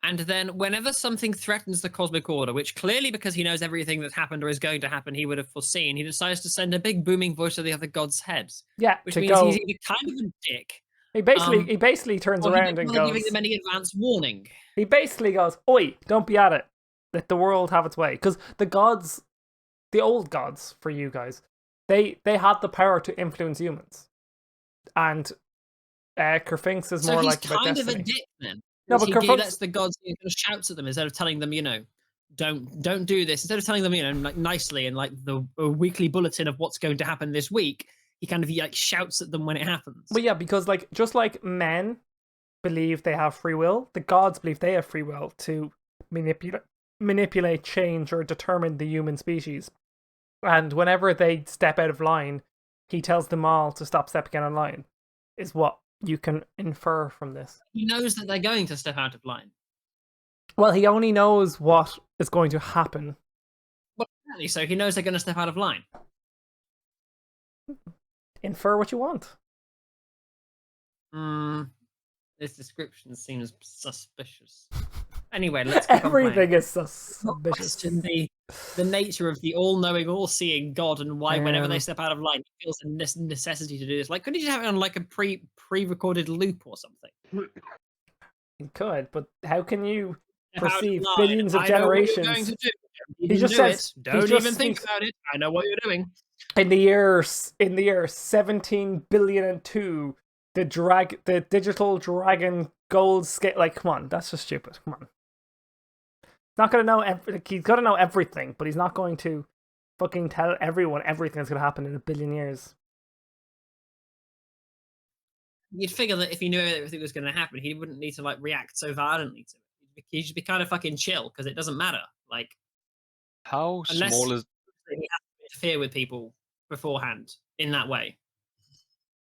And then whenever something threatens the cosmic order, which clearly because he knows everything that's happened or is going to happen, he would have foreseen, he decides to send a big booming voice to the other god's heads, Yeah, which to means he's go. either kind of a dick, He basically turns or he around didn't and bother giving goes. them any advance warning. He basically goes, "Oi, don't be at it. Let the world have its way." Because the gods, the old gods for you guys, they had the power to influence humans, and Kerfinks is So more he's like about kind of a destiny. dick then. No, Because but he Kerfinks. lets the gods, he kind of shouts at them instead of telling them, don't do this. Instead of telling them, like nicely and like the a weekly bulletin of what's going to happen this week, he kind of like shouts at them when it happens. But yeah, because like just like men believe they have free will, the gods believe they have free will to manipulate, change, or determine the human species. And whenever they step out of line, he tells them all to stop stepping out of line. Is what you can infer from this. He knows that they're going to step out of line. Well, he only knows what is going to happen. Well, apparently, so he knows they're going to step out of line. Infer what you want. This description seems suspicious. Anyway, let's keep Everything on is suspicious. question the nature of the all-knowing, all-seeing God and why whenever they step out of line, he feels a necessity to do this. Like, couldn't you just have it on like a pre-recorded loop or something? You could, but how can you Step out of perceive line. billions of I know what you're going generations? to do. Don't He even just do says it. he Don't just even think speaks about it. I know what you're doing. in the year 17 billion and 2. The digital dragon gold scale. Like, come on, that's just stupid. Come on. Not gonna know. He's got to know everything, but he's not going to fucking tell everyone everything that's gonna happen in a billion years. You'd figure that if he knew everything was going to happen, he wouldn't need to like react so violently to it. He'd just be kind of fucking chill because it doesn't matter. Like, How unless small is he has to interfere with people beforehand in that way.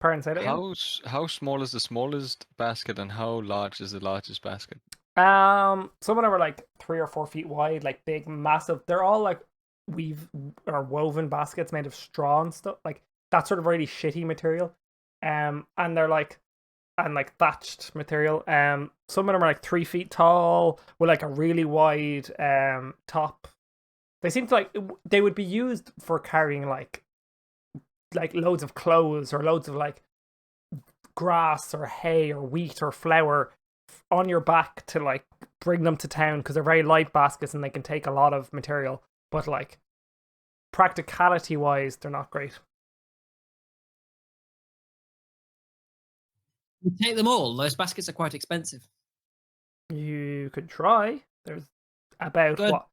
Pardon, say that again. how small is the smallest basket and how large is the largest basket? Some of them are like 3 or 4 feet wide, like big, massive. They're all like woven baskets made of straw and stuff, like that sort of really shitty material. And they're like thatched material. Some of them are like 3 feet tall with like a really wide top. They seem to like they would be used for carrying like loads of clothes or loads of like grass or hay or wheat or flour on your back to like bring them to town because they're very light baskets and they can take a lot of material, but like practicality wise they're not great. You take them all. Those baskets are quite expensive. You could try. There's about Good. what,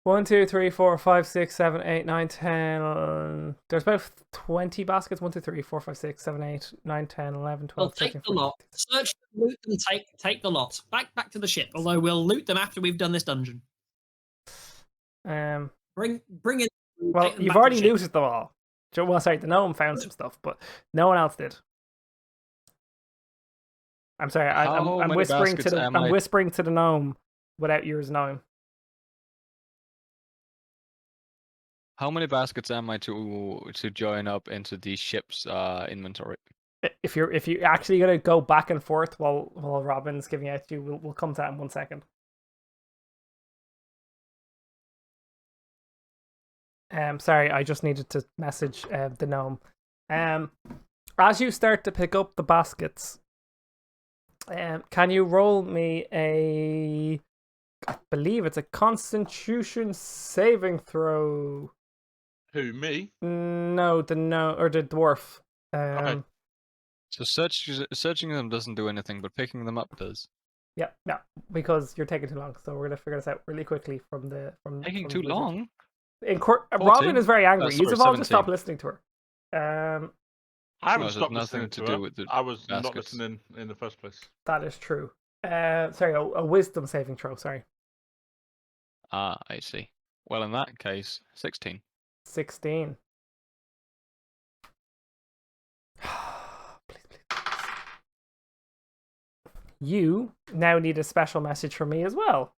1, 2, 3, 4, 5, 6, 7, 8, 9, 10. There's about 20 baskets. 1, 2, 3, 4, 5, 6, 7, 8, 9, 10, 11, 12, Well, 13, take the 14. lot. Search, loot them, take the lot. Back to the ship. Although we'll loot them after we've done this dungeon. Bring in. Well, you've already looted them all. Well, sorry, the gnome found some stuff, but no one else did. I'm sorry. I'm whispering to the gnome without yours knowing. How many baskets am I to join up into the ship's inventory? If you're actually gonna go back and forth while Robin's giving out to you, we'll come to that in 1 second. Sorry, I just needed to message the gnome. As you start to pick up the baskets, can you roll me I believe it's a Constitution saving throw. Who, me? No, the dwarf. Okay. So searching them doesn't do anything, but picking them up does. Yeah, because you're taking too long. So we're gonna figure this out really quickly from Taking too long. Robin is very angry. You've all just 17. stopped listening to her. I haven't No, stopped nothing listening to to do her. with the I was not baskets. listening in the first place. That is true. Sorry, a wisdom saving throw. Sorry. Ah, I see. Well, in that case, 16. 16. Please. You now need a special message from me as well.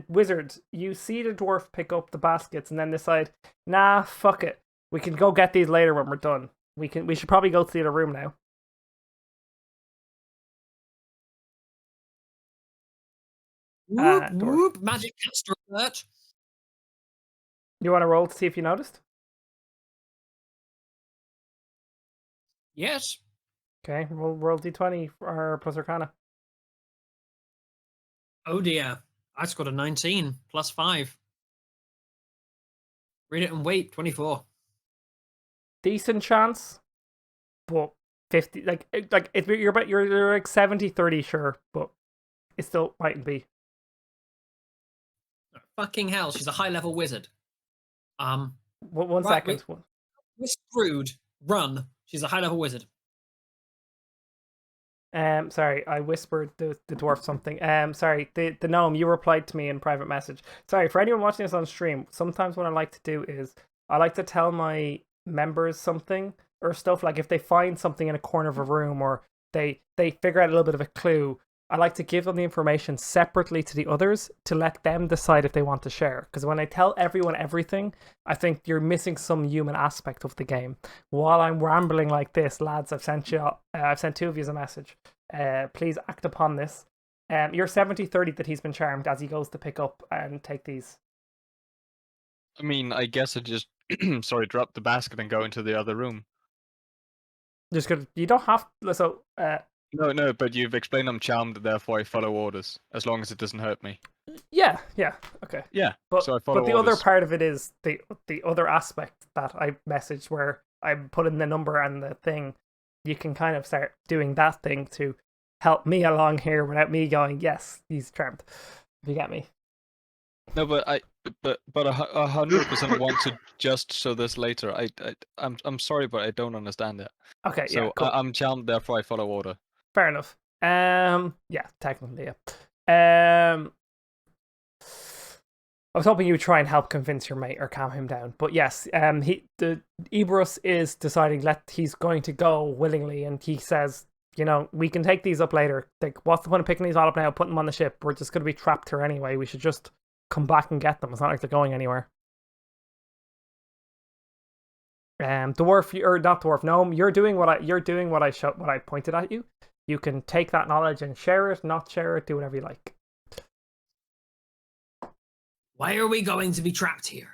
Wizard, you see the dwarf pick up the baskets and then decide, nah, fuck it. We can go get these later when we're done. We should probably go to the other room now. Whoop, Dwarf. whoop, magic caster alert. You want to roll to see if you noticed? Yes. Okay, roll d20 or plus Arcana. Oh dear. I scored a 19 plus 5. Read it and wait. 24. Decent chance, but 50. You're like 70-30 sure, but it still mightn't be. Fucking hell, she's a high level wizard. One Right, second. we're screwed. Run. She's a high level wizard. Sorry, I whispered the dwarf something. Sorry, the gnome, you replied to me in private message. Sorry, for anyone watching this on stream, sometimes what I like to do is I like to tell my members something or stuff, like if they find something in a corner of a room or they figure out a little bit of a clue, I like to give them the information separately to the others to let them decide if they want to share. Because when I tell everyone everything, I think you're missing some human aspect of the game. While I'm rambling like this, lads, I've sent two of you a message. Please act upon this. You're 70-30 that he's been charmed as he goes to pick up and take these. I mean, I guess I just drop the basket and go into the other room. Just gonna, you don't have so. No, but you've explained I'm charmed, therefore I follow orders, as long as it doesn't hurt me. Yeah, okay. Yeah, But, so I follow but the orders. other part of it is the other aspect that I messaged where I put in the number and the thing. You can kind of start doing that thing to help me along here without me going, yes, he's charmed. If you get me. No, but 100% want to just show this later. I'm sorry, but I don't understand it. Okay, So yeah, cool. I'm charmed, therefore I follow order. Fair enough. Yeah, technically, yeah. I was hoping you would try and help convince your mate or calm him down, but yes, the Eberus is deciding he's going to go willingly, and he says, we can take these up later. Like, what's the point of picking these all up now, putting them on the ship? We're just going to be trapped here anyway. We should just come back and get them. It's not like they're going anywhere. Dwarf, or not dwarf, gnome, you're doing what I pointed at you. You can take that knowledge and share it, not share it, do whatever you like. Why are we going to be trapped here?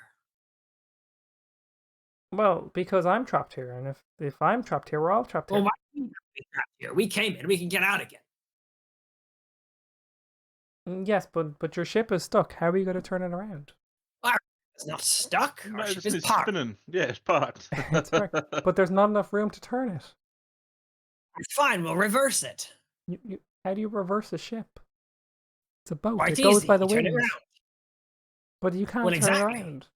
Well, because I'm trapped here, and if I'm trapped here, we're all trapped here. Well, why are we be trapped here? We came in, we can get out again. Yes, but your ship is stuck. How are you going to turn it around? It's not stuck. No, Our ship it's is parked. spinning. Yeah, it's parked. It's parked. But there's not enough room to turn it. Fine, we'll reverse it. How do you reverse a ship? It's a boat. Quite It goes easy. by the You turn wind. it around. But you can't Well, turn exactly. around.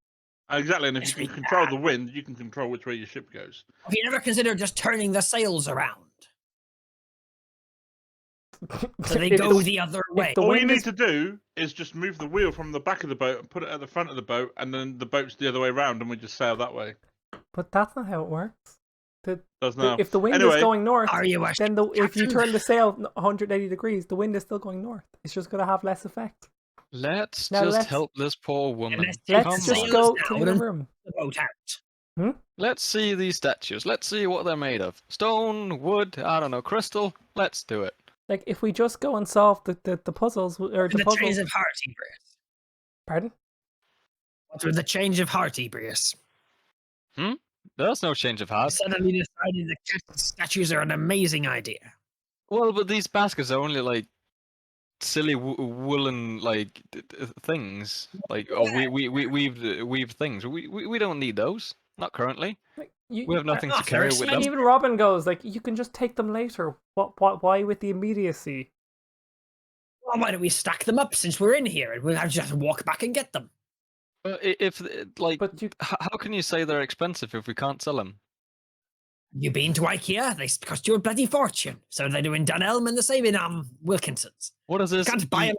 Exactly, and if Yes, you we can control the wind, you can control which way your ship goes. Have you never considered just turning the sails around? So they go the other way. the All you wind need is- to do is just move the wheel from the back of the boat and put it at the front of the boat, and then the boat's the other way around, and we just sail that way. But that's not how it works. Does now. If the wind Anyway, is going north, Are you a then if you captain? turn the sail 180 degrees, the wind is still going north. It's just going to have less effect. Let's Now just let's- help this poor woman. let's take Let's the just sails go to down the other and room. the boat out. Let's see these statues. Let's see what they're made of. Stone, wood, I don't know, crystal. Let's do it. Like, if we just go and solve the puzzles, or The the puzzles... change of heart, Ebrius. Pardon? What's with the change of heart, Ebrius? There's no change of I heart. suddenly decided that casting statues are an amazing idea. Well, but these baskets are only like silly woolen like things. Like we weave things. We don't need those. Not currently. Like, We have nothing to Not carry very with them. expensive. Even Robin goes, like, you can just take them later. Why with the immediacy? Well, why don't we stack them up since we're in here and we'll have to just walk back and get them? If like, But you... how can you say they're expensive if we can't sell them? You been to IKEA? They cost you a bloody fortune. So they do in Dunelm and the same in Wilkinson's. What is this? Can't buy 'em.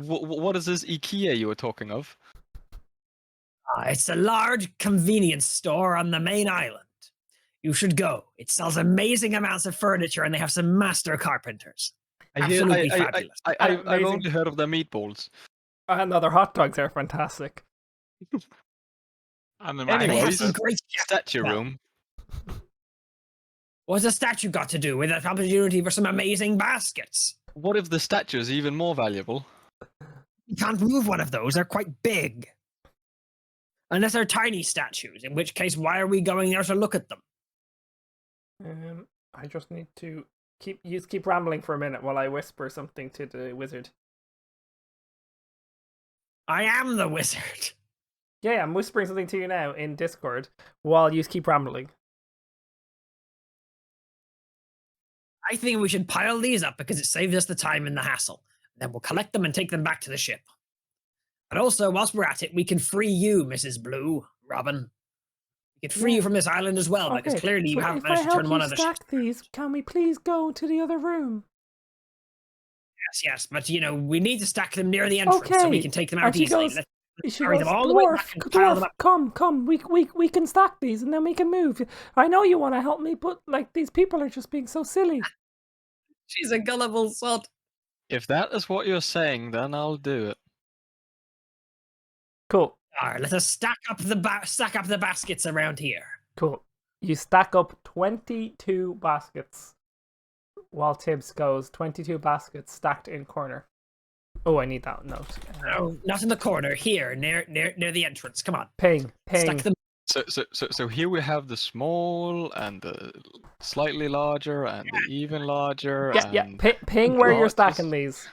What is this IKEA you were talking of? It's a large convenience store on the main island. You should go. It sells amazing amounts of furniture and they have some master carpenters. Absolutely fabulous. I've Amazing. only heard of their meatballs. And other hot dogs are fantastic. And the They have Anyways, some great Statue Well, room. What's a statue got to do with an opportunity for some amazing baskets? What if the statue is even more valuable? You can't move one of those. They're quite big. Unless they're tiny statues, in which case, why are we going there to look at them? I just need to keep rambling for a minute while I whisper something to the wizard. I am the wizard. Yeah, I'm whispering something to you now in Discord while you keep rambling. I think we should pile these up because it saves us the time and the hassle. Then we'll collect them and take them back to the ship. But also, whilst we're at it, we can free you, Mrs. Blue, Robin. We can free you from this island as well, because clearly you haven't managed to turn one of the ships. These, can we please go to the other room? Yes, but we need to stack them near the entrance so we can take them out easily. Let's carry them all the way back and pile them up. Come, we can stack these and then we can move. I know you want to help me, but these people are just being so silly. She's a gullible sod. If that is what you're saying, then I'll do it. Cool. All right, let us stack up the baskets around here. Cool. You stack up 22 baskets. While Tibbs goes, 22 baskets stacked in corner. Oh, I need that note. No, not in the corner. Here, near the entrance. Come on. Ping. Stack them. So here we have the small and the slightly larger and the even larger. Yeah. Ping where you're stacking these.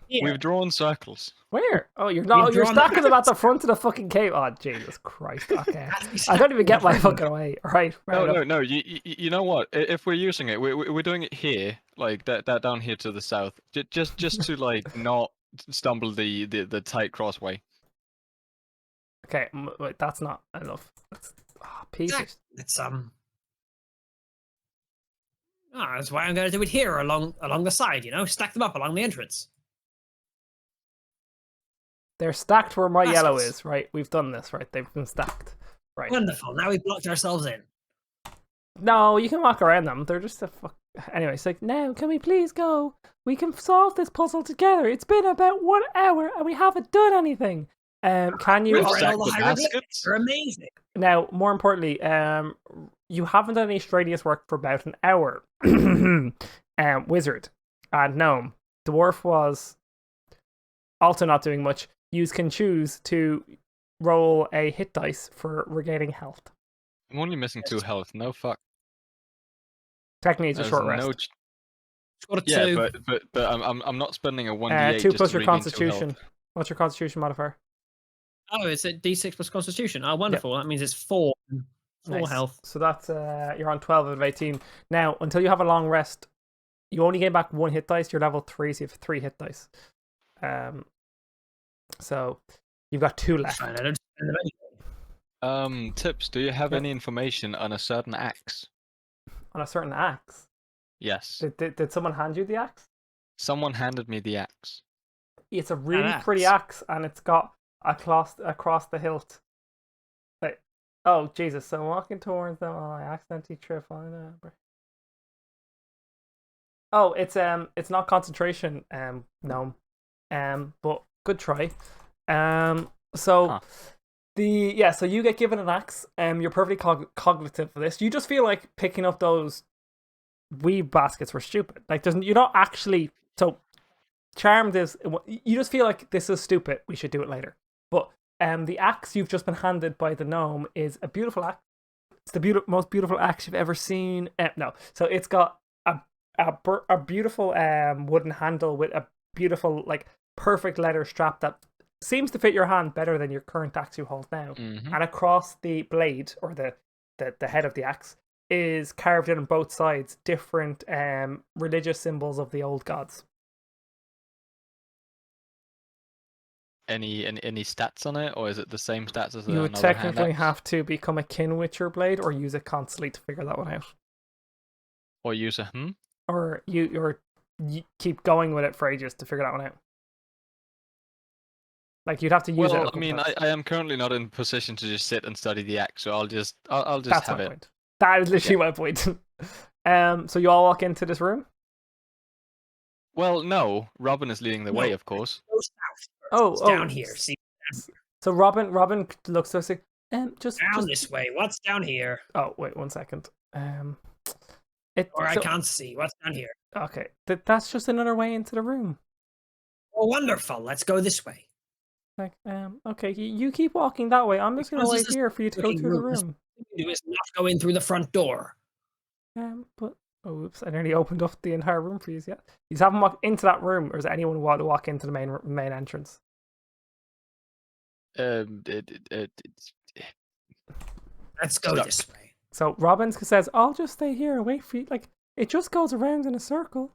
Here. We've drawn circles. Where? Oh, you're stacking them at the front of the fucking cave. Oh, Jesus Christ. Okay. I don't even get my fucking way. All right. No. You know what? If we're using it, we're doing it here, like that down here to the south, just to like not stumble the tight crossway. Okay, wait, that's not enough. Pieces. It's that's why I'm going to do it here along the side. Stack them up along the entrance. They're stacked where my yellow is, right? We've done this, right? They've been stacked, right? Wonderful. Now we've blocked ourselves in. No, you can walk around them. They're just a fuck. Anyway, it's like, now, can we please go? We can solve this puzzle together. It's been about 1 hour and we haven't done anything. Can you? Stack the baskets? They're amazing. Now, more importantly, you haven't done any strenuous work for about an hour. Wizard and gnome. Dwarf was also not doing much. You can choose to roll a hit dice for regaining health. I'm only missing 2 health. No fuck. Technically, it's a short rest. Yeah, but I'm not spending a 1d8 2 just plus to your regain 2 constitution. health. What's your constitution modifier? Oh, it's a d6 plus constitution. Oh, wonderful. That means it's 4 Nice. health. So that's you're on 12 out of 18. Now, until you have a long rest, you only gain back 1 hit dice. You're level 3, so you have 3 hit dice. So you've got 2 left. Tips, do you have any information on a certain axe? On a certain axe? Yes. Did someone hand you the axe? Someone handed me the axe. It's a really pretty axe, and it's got across the hilt. Oh, Jesus. So I'm walking towards them. Oh, I accidentally trip on it. Oh, it's not concentration, no. But good try. So you get given an axe. You're perfectly cognitive for this. You just feel like picking up those weave baskets were stupid. Like you're not actually so charmed is. You just feel like this is stupid. We should do it later. But the axe you've just been handed by the gnome is a beautiful axe. It's the most beautiful axe you've ever seen. No, so it's got a beautiful wooden handle with a beautiful perfect leather strap that seems to fit your hand better than your current axe you hold now. Mm-hmm. And across the blade or the head of the axe is carved in on both sides different religious symbols of the old gods. Any stats on it, or is it the same stats as you would technically have to become a Kinwitcher blade or use it constantly to figure that one out. Or use a Or you keep going with it for ages to figure that one out. Like you'd have to use it. Well, I mean, I am currently not in position to just sit and study the axe, so I'll just That's have my it. point. That is literally my point. So you all walk into this room? Well, no. Robin is leading the way, of course. Go south. Oh, Down here. See, so Robin looks to us like, just this way. What's down here? Oh, wait 1 second. I can't see. What's down here? Okay, that's just another way into the room. Oh, wonderful. Let's go this way. Like, okay, you keep walking that way. I'm just gonna Because wait this is here for you to go looking through the room, this- room. You is not go in through the front door. But oh, oops! I nearly opened up the entire room for you. Yeah, you haven't walked into that room, or is anyone want to walk into the main entrance? Let's go Stuck. this way. So Robbins says, "I'll just stay here and wait for you." Like it just goes around in a circle.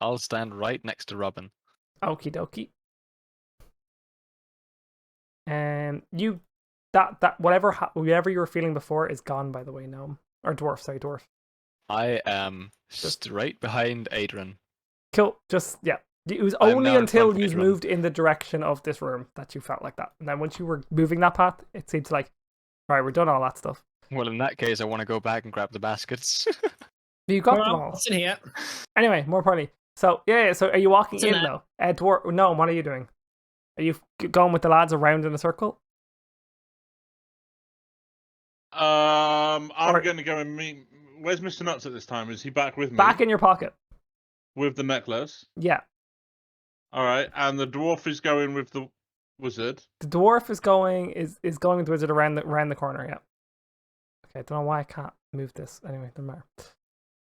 I'll stand right next to Robin. Okie dokie. You that whatever you were feeling before is gone. By the way, gnome or dwarf. Sorry, dwarf. I am straight behind Adrian. Cool. Just yeah. It was I am only now in until front of you Adrian. moved in the direction of this room that you felt like that. And then once you were moving that path, it seemed like, right, we're done all that stuff. Well, in that case, I want to go back and grab the baskets. You got them Well, all. what's in here? Anyway, more importantly. So yeah. So are you walking What's in in that? though? Dwarf. No. What are you doing? Are you going with the lads around in a circle? I'm Or- going to go and meet. Where's Mr. Nuts at this time? Is he back with me? Back in your pocket. With the necklace. Yeah. All right, and the dwarf is going with the wizard. The dwarf is going with the wizard around the corner. Yeah. Okay. I don't know why I can't move this. Anyway, doesn't matter.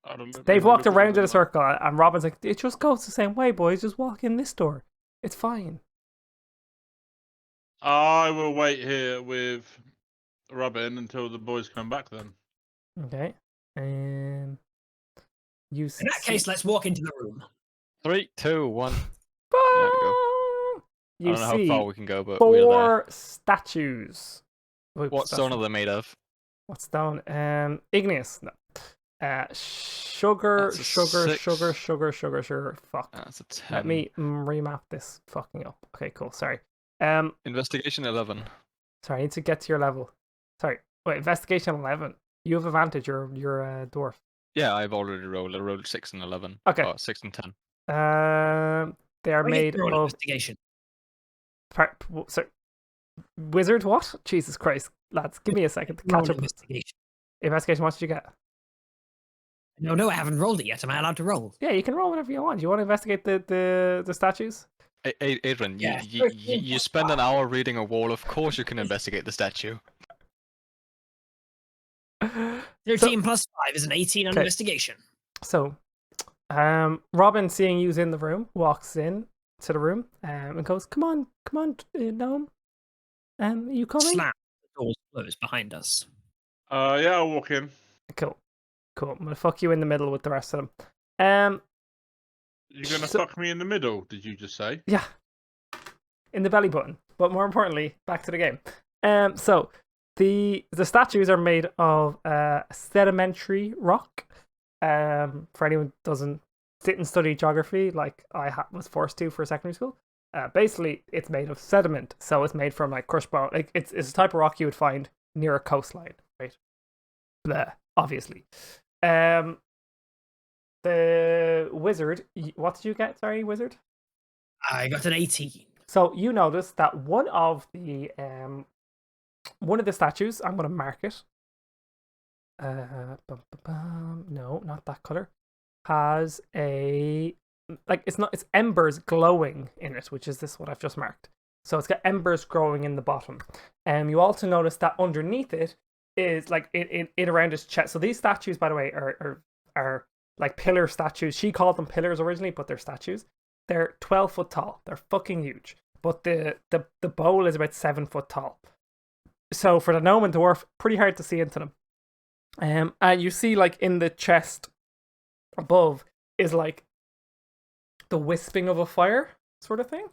I don't know, They've maybe walked look at around the in a map. circle, and Robin's like, "It just goes the same way, boys. Just walk in this door. It's fine." I will wait here with Robin until the boys come back. Then. Okay. You In that case, let's walk into the room. 3, 2, 1. You I don't know how see far we can go, but we're there. 4 statues. Oops, What that's stone not- are they made of? What stone? Igneous. No. Sugar, That's a sugar, 6. sugar. Fuck. That's a 10. Let me remap this fucking up. Okay, cool. Sorry. Investigation 11. Sorry, I need to get to your level. Sorry. Wait, investigation 11. You have advantage. You're a dwarf. Yeah, I've already rolled. I rolled 6 and 11. Okay. Oh, 6 and 10. They are I get made to roll of investigation. sorry. Wizard, what? Jesus Christ, lads, give me a second to Roll catch up. investigation. Investigation, what did you get? No, I haven't rolled it yet. Am I allowed to roll? Yeah, you can roll whatever you want. You want to investigate the statues? Adrian, Yeah, you spend an hour reading a wall. Of course, you can investigate the statue. 13 plus 5 is an 18 on Okay. investigation. So, Robin, seeing you's in the room, walks in to the room and goes, "Come on, gnome. You coming?" Slam. The doors closed behind us. Yeah, I'll walk in. Cool. I'm gonna fuck you in the middle with the rest of them. You're gonna So- fuck me in the middle? Did you just say? Yeah. In the belly button. But more importantly, back to the game. So the statues are made of sedimentary rock. For anyone who didn't study geography like I was forced to for secondary school. Basically, it's made of sediment, so it's made from like crushed bone. Like it's a type of rock you would find near a coastline, right? Blah, obviously. The wizard. What did you get? Sorry, wizard. I got an 18. So you notice that one of the statues, I'm going to mark it. No, not that color. Has it's embers glowing in it, which is this what I've just marked. So it's got embers growing in the bottom. You also notice that underneath it is like in around his chest. So these statues, by the way, are like pillar statues. She called them pillars originally, but they're statues. They're 12 foot tall. They're fucking huge. But the bowl is about 7 foot tall. So for the gnome and dwarf, pretty hard to see into them. And you see like in the chest above is like the wisping of a fire sort of thing.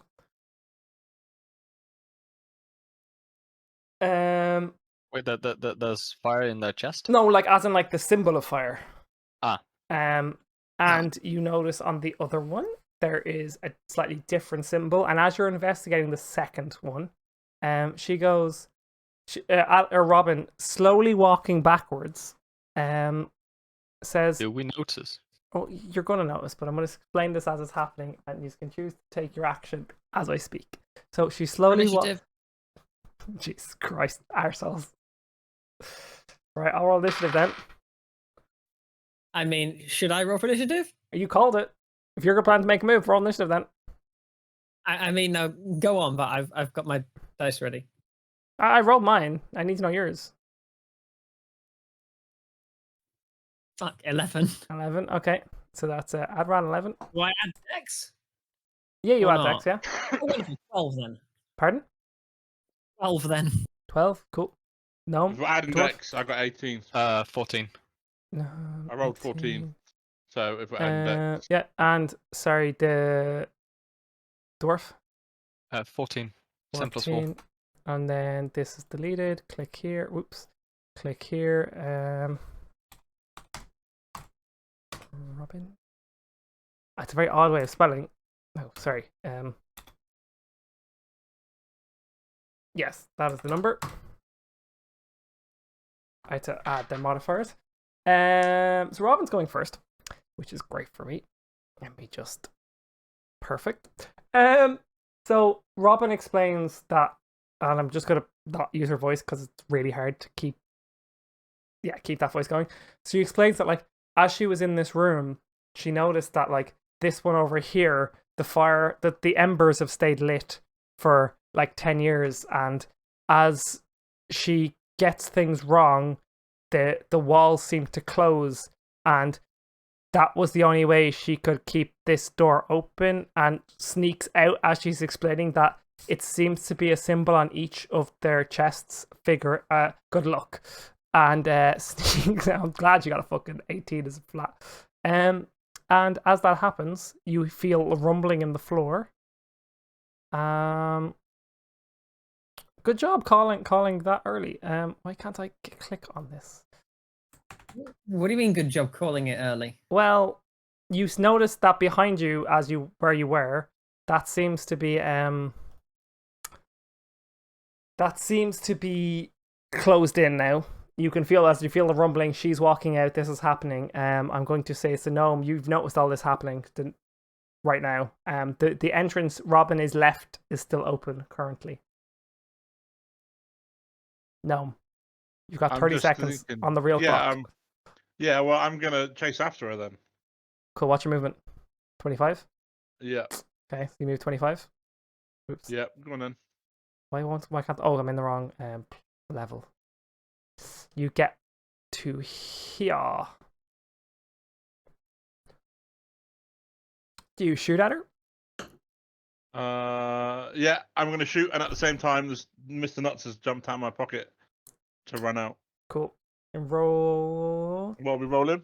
Wait, there's fire in their chest? No, like as in like the symbol of fire. Ah. And you notice on the other one there is a slightly different symbol. And as you're investigating the second one, she goes, Robin, slowly walking backwards, says, Do we notice? "Oh, you're going to notice, but I'm going to explain this as it's happening, and you can choose to take your action as I speak." So she slowly walks. Initiative. Jesus Christ, ourselves. Right, I'll roll initiative then. I mean, should I roll for initiative? You called it. if you're planning to make a move, roll initiative then. I mean, go on, but I've got my dice ready. I rolled mine. I need to know yours. Fuck, 11. 11. Okay, so that's Adran 11. Do I add Dex? Yeah, you Or add not? Dex, yeah. Oh, wonderful. 12 then. Pardon? 12 then. 12. Cool. No. If we're adding Dwarf? Dex, I got 18. 14. No. I rolled 14. So if we're adding Dex. Yeah, and sorry, the dwarf. 14. 10 plus 4. 14. And then this is deleted. Click here. Whoops. Click here. Robin. That's a very odd way of spelling. Oh, sorry. Yes, that is the number. I had to add the modifiers. So Robin's going first, which is great for me. And be just perfect. So Robin explains that, and I'm just gonna not use her voice because it's really hard to keep that voice going. So she explains that, like, as she was in this room, she noticed that, like, this one over here, the embers have stayed lit for like 10 years, and as she gets things wrong, the walls seem to close, and that was the only way she could keep this door open, and sneaks out as she's explaining that it seems to be a symbol on each of their chests. Figure, good luck. And sneaks out. I'm glad you got a fucking 18 as a flat. And as that happens, you feel a rumbling in the floor. Good job calling that early. Why can't I click on this? What do you mean, good job calling it early? Well, you noticed that behind you, where you were, that seems to be closed in now. You can feel, as you feel the rumbling, she's walking out, this is happening. I'm going to say it's a gnome. You've noticed all this happening right now. The entrance Robin is left is still open currently. Gnome. You've got 30 seconds on the real clock. Yeah, well, I'm going to chase after her then. Cool, what's your movement? 25? Yeah. Okay, so you move 25. Oops. Yeah, go on then. Why can't... Oh, I'm in the wrong level. You get to here. Do you shoot at her? Yeah, I'm going to shoot, and at the same time, Mr. Nuts has jumped out of my pocket to run out. Cool. And roll... What are we rolling?